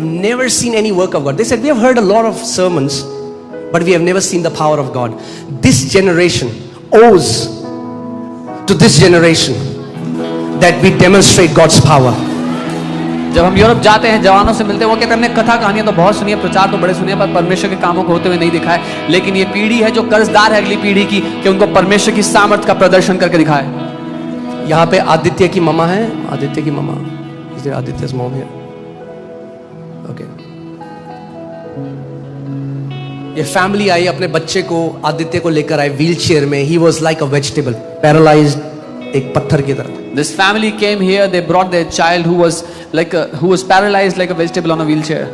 never seen any work of God. They said, we have heard a lot of sermons, but we have never seen the power of God. This generation owes to this generation that we demonstrate God's power. जब हम Europe जाते हैं, जवानों से मिलते हैं, वो कहते हैं हमने कथा कहानियां तो बहुत सुनी है, प्रचार तो बड़े सुने हैं, पर परमेश्वर के कामों को होते हुए नहीं दिखा है। लेकिन ये पीढ़ी है जो कर्जदार है अगली पीढ़ी की, कि उनको परमेश्वर की सामर्थ का प्रदर्शन करके दिखाए। यहाँ पे आदित्य की ममा है, आदित्य की ममा, आदित्य's mom here. Okay. ये फैमिली आई, अपने बच्चे को आदित्य को लेकर आए व्हील चेयर में. He was like a vegetable, paralysed, एक पत्थर की तरह. This family came here, they brought their child who was paralyzed like a vegetable on a wheelchair.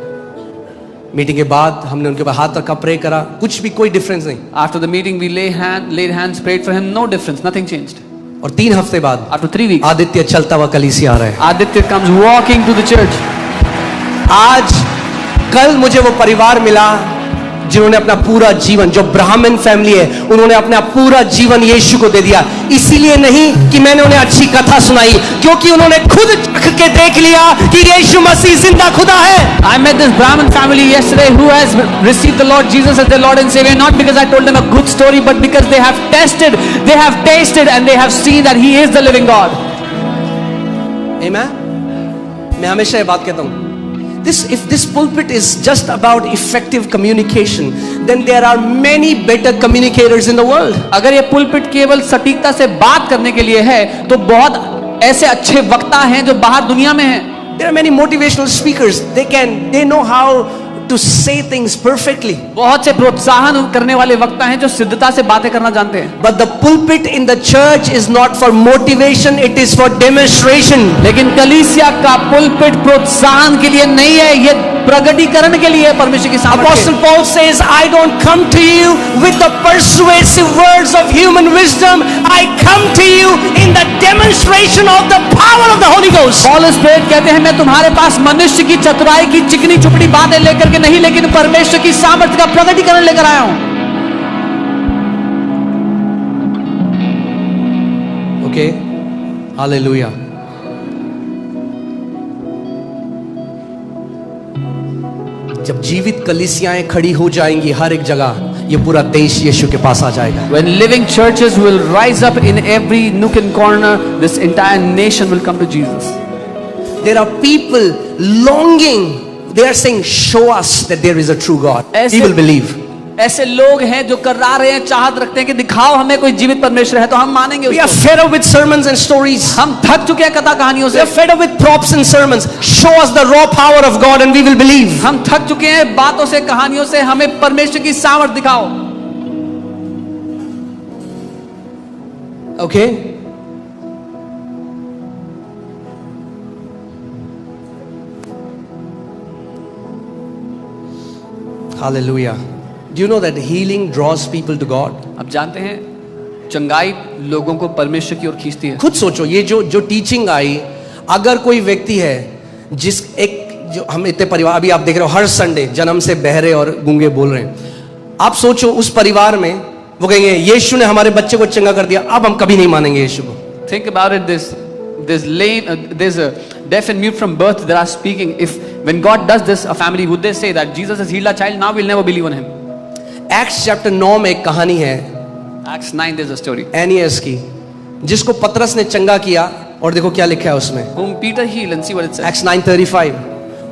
Meeting के बाद हमने उनके ऊपर हाथ रखा, प्रे करा, कुछ भी कोई डिफरेंस नहीं. After the meeting we laid hands, prayed for him, no difference, nothing changed. और 3 हफ्ते बाद, After 3 weeks, आदित्य चलता हुआ कलीसिया आ रहा है. Aditya comes walking to the church. आज कल मुझे वो परिवार मिला जिन्होंने अपना पूरा जीवन, जो ब्राह्मण फैमिली है, उन्होंने अपना पूरा जीवन यीशु को दे दिया. इसीलिए नहीं कि मैंने उन्हें अच्छी कथा सुनाई, क्योंकि उन्होंने खुद चख के देख लिया कि यीशु मसीह जिंदा खुदा है. I met this Brahmin family yesterday who has received the Lord Jesus as their Lord and Savior, not because I told them a good story, but because they have tested, they have tasted, and they have seen that He is the living God. Amen. मैं हमेशा ये बात कहता हूँ, if this pulpit is just about effective communication, then there are many better communicators in the world. अगर ये pulpit केवल सटीकता से बात करने के लिए है, तो बहुत ऐसे अच्छे वक्ता हैं जो बाहर दुनिया में हैं. There are many motivational speakers. They know how to say things perfectly. बहुत से प्रोत्साहन करने वाले वक्ता हैं जो सिद्धता से बातें करना जानते हैं. But the pulpit in the church is not for motivation, it is for demonstration. लेकिन कलीसिया का पुलपिट प्रोत्साहन के लिए नहीं है, ये प्रगटीकरण के लिए परमेश्वर की सामर्थ. Apostle Paul says, I don't come to you with the persuasive words of human wisdom. I come to you in the demonstration of the power of the Holy Ghost. पौलुस प्रेरित कहते हैं, मैं तुम्हारे पास मनुष्य की चतुराई की चिकनी चुपड़ी बातें लेकर के नहीं, लेकिन परमेश्वर की सामर्थ का प्रगटीकरण लेकर आया हूं. Okay, hallelujah. जब जीवित कलीसियाएं खड़ी हो जाएंगी हर एक जगह, ये पूरा देश यीशु के पास आ जाएगा. When living churches will rise up in every nook and corner, this entire nation will come to Jesus. There are people longing. They are saying, show us that there is a true God. We will believe. ऐसे लोग हैं जो कर्रा रहे हैं, चाहत रखते हैं कि दिखाओ हमें कोई जीवित परमेश्वर है तो हम मानेंगे उसको. We are fed up with sermons and stories. हम थक चुके हैं कथा कहानियों से. We are fed up with props and sermons. Show us the raw power of God and we will believe. हम थक चुके हैं बातों से, कहानियों से. हमें परमेश्वर की सामर्थ दिखाओ. Okay? Hallelujah. Do you know that healing draws people to God? अब जानते हैं चंगाई लोगों को परमेश्वर की ओर खींचती है. खुद सोचो, ये जो टीचिंग आई, अगर कोई व्यक्ति है जिस एक जो हम इतने परिवार, अभी आप देख रहे हो हर संडे जन्म से बहरे और गूंगे बोल रहे हैं. आप सोचो उस परिवार में वो कहेंगे यीशु ने हमारे बच्चे को चंगा कर दिया, अब हम कभी नहीं मानेंगे यीशु को. Think about it. There's a deaf and mute from birth that are speaking. If when God does this, a family, would they say that Jesus has healed our child, now we'll never believe on him? Acts chapter 9 में एक कहानी है. Acts 9 there's a story. एनियस की, जिसको पतरस ने चंगा किया, और देखो क्या लिखा है उसमें. Whom Peter healed, and see what it says. Acts 9:35.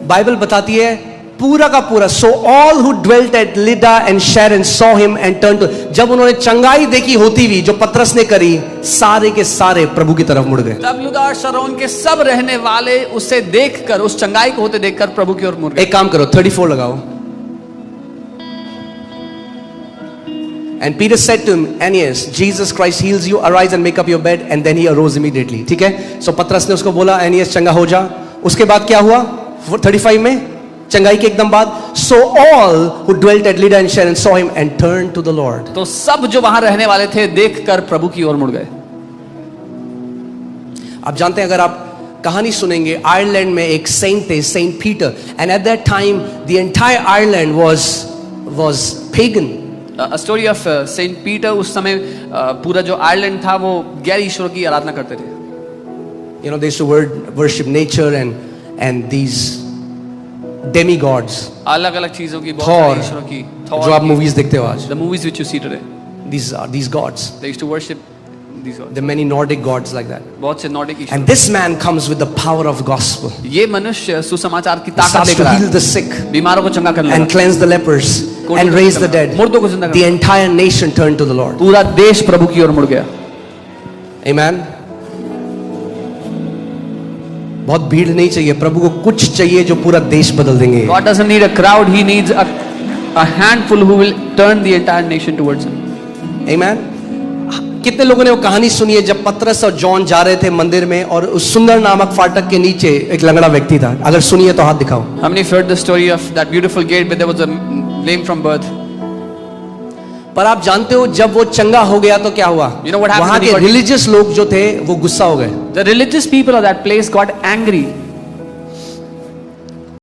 Bible बताती है पूरा का पूरा. So all who dwelt at Lydda and Sharon saw him and turned to. जब उन्होंने चंगाई देखी होती हुई जो पतरस ने करी, सारे के सारे प्रभु की तरफ मुड़ गए. तब लुदा और शरोन के सब रहने वाले उसे देखकर, उस चंगाई को होते देखकर प्रभु की ओर मुड़ गए. एक काम करो, 34 लगाओ. And Peter said to him, Aeneas, Jesus Christ heals you. Arise and make up your bed. And then he arose immediately. ठीक है? So पतरस ने उसको बोला, Aeneas चंगा हो जा. उसके बाद क्या हुआ? 35 में चंगाई के एकदम बाद, so all who dwelt at Lydda and Sharon saw him and turned to the Lord. तो सब जो वहां रहने वाले थे देखकर प्रभु की ओर मुड़ गए. आप जानते हैं, अगर आप कहानी सुनेंगे, आयरलैंड में एक सेंट थे, Saint Peter, and at that time the entire Ireland was pagan. A story of Saint Peter. उस समय पूरा जो आयरलैंड था वो गैर ईश्वर की आराधना करते थे. You know, they used to worship nature and these Demi God's, अलग अलग चीजों की, बहुत Thor, सारी ईश्वरों की, जो आप मूवीज देखते हो आज, the movies which you see today, these gods. they used to worship these gods. There are many Nordic gods like that. बहुत से Nordic Ishwar, And this man comes with the power of gospel. ये मनुष्य सुसमाचार की He ताकत starts लेकर to आया, heal the sick बीमारों को चंगा करने and लगा, cleanse the lepers and raise the dead. मुर्दों को जिंदा The करने, entire nation turned to the Lord. पूरा देश प्रभु की ओर मुड़ गया. Amen. बहुत भीड़ नहीं चाहिए, प्रभु को कुछ चाहिए जो पूरा देश बदल देंगे. God doesn't need a crowd, he needs a handful who will turn the entire nation towards him. Amen. कितने लोगों ने वो कहानी सुनी है जब पतरस और जॉन जा रहे थे मंदिर में और उस सुंदर नामक फाटक के नीचे एक लंगड़ा व्यक्ति था? अगर सुनिए तो हाथ दिखाओ. How many have heard the story of that beautiful gate where there was a lame from birth? पर आप जानते हो जब वो चंगा हो गया तो क्या हुआ? You know what happened वहां when he के got- रिलीजियस लोग जो थे वो गुस्सा हो गए. The religious people of that place got angry.